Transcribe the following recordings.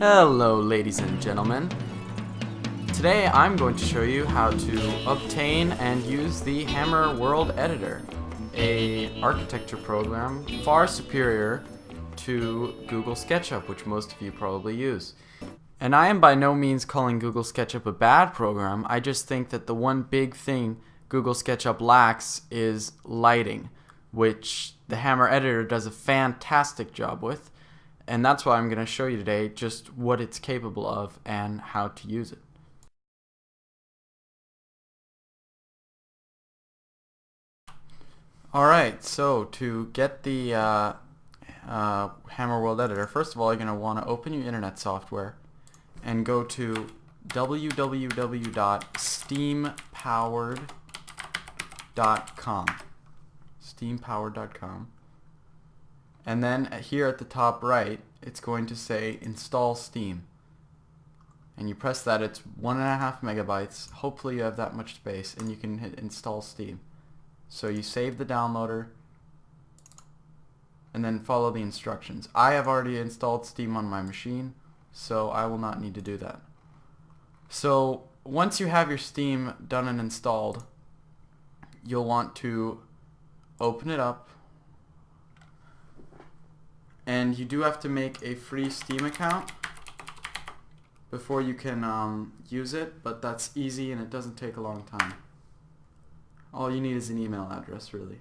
Hello ladies and gentlemen. Today I'm going to show you how to obtain and use the Hammer World Editor, a architecture program far superior to Google SketchUp, which most of you probably use. And I am by no means calling Google SketchUp a bad program. I just think that the one big thing Google SketchUp lacks is lighting, which the Hammer Editor does a fantastic job with. And that's why I'm going to show you today just what it's capable of and how to use it. Alright, so to get the Hammer World Editor, first of all you're going to want to open your internet software and go to www.steampowered.com steampowered.com, and then here at the top right it's going to say install Steam, and you press that. It's 1.5 megabytes. Hopefully you have that much space and you can hit install Steam. So you save the downloader and then follow the instructions. I have already installed Steam on my machine, so I will not need to do that. So once you have your Steam done and installed, you'll want to open it up, and you do have to make a free Steam account before you can use it, but that's easy and it doesn't take a long time. All you need is an email address, really.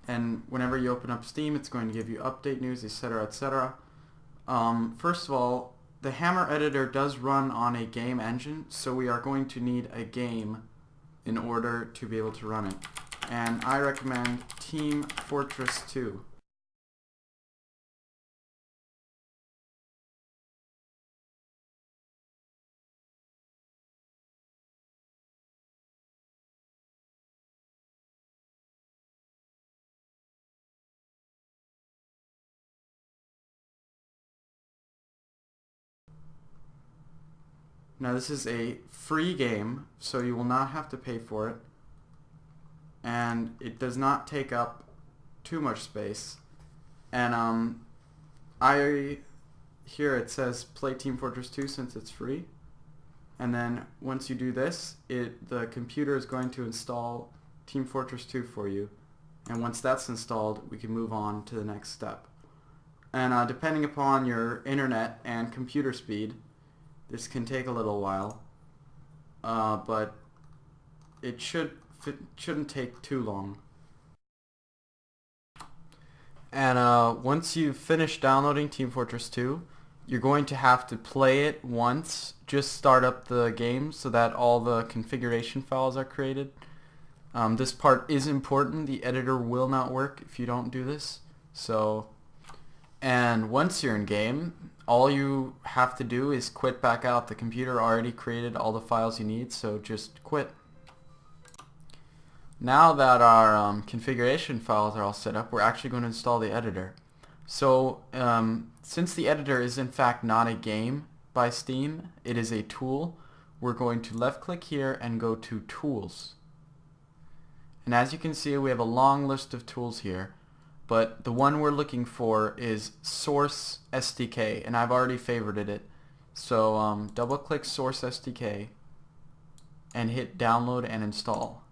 And whenever you open up Steam, it's going to give you update news, etc., etc. First of all, the Hammer Editor does run on a game engine, so we are going to need a game in order to be able to run it. And I recommend Team Fortress 2. Now this is a free game, so you will not have to pay for it, and it does not take up too much space. And here it says play Team Fortress 2 since it's free, and then once you do this, the computer is going to install Team Fortress 2 for you, and once that's installed we can move on to the next step. And depending upon your internet and computer speed, this can take a little while, but it shouldn't take too long. And once you've finished downloading Team Fortress 2, you're going to have to play it once. Just start up the game so that all the configuration files are created. This part is important. The editor will not work if you don't do this. And once you're in game, all you have to do is quit back out. The computer already created all the files you need, so just quit. Now that our configuration files are all set up, we're actually going to install the editor. So since the editor is in fact not a game by Steam, it is a tool, we're going to left click here and go to Tools. And as you can see, we have a long list of tools here. But the one we're looking for is Source SDK, and I've already favorited it. So double click Source SDK and hit download and install.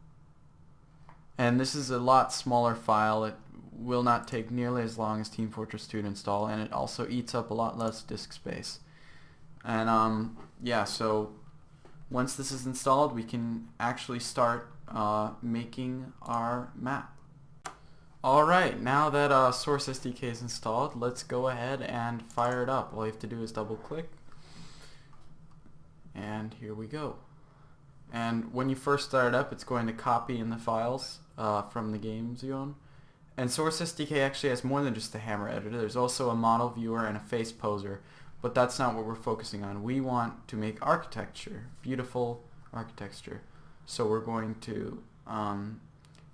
And this is a lot smaller file. It will not take nearly as long as Team Fortress 2 to install, and it also eats up a lot less disk space. And yeah, so once this is installed, we can actually start making our map. Alright, now that Source SDK is installed, let's go ahead and fire it up. All you have to do is double click, and here we go. And when you first start it up, it's going to copy in the files from the games you own. And Source SDK actually has more than just the Hammer Editor. There's also a model viewer and a face poser, but that's not what we're focusing on. We want to make architecture, beautiful architecture. So we're going to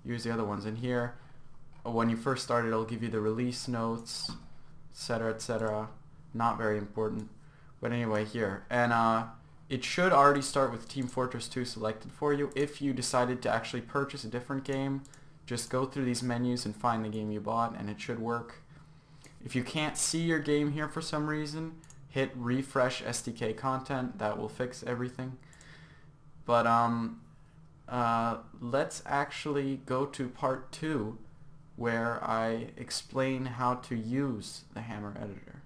use the other ones. And here, when you first start it, it'll give you the release notes, etc., etc. Not very important, but anyway, here. And it should already start with Team Fortress 2 selected for you. If you decided to actually purchase a different game, Just go through these menus and find the game you bought, and it should work. If you can't see your game here for some reason, hit refresh SDK content. That will fix everything. But let's actually go to part 2, where I explain how to use the Hammer editor.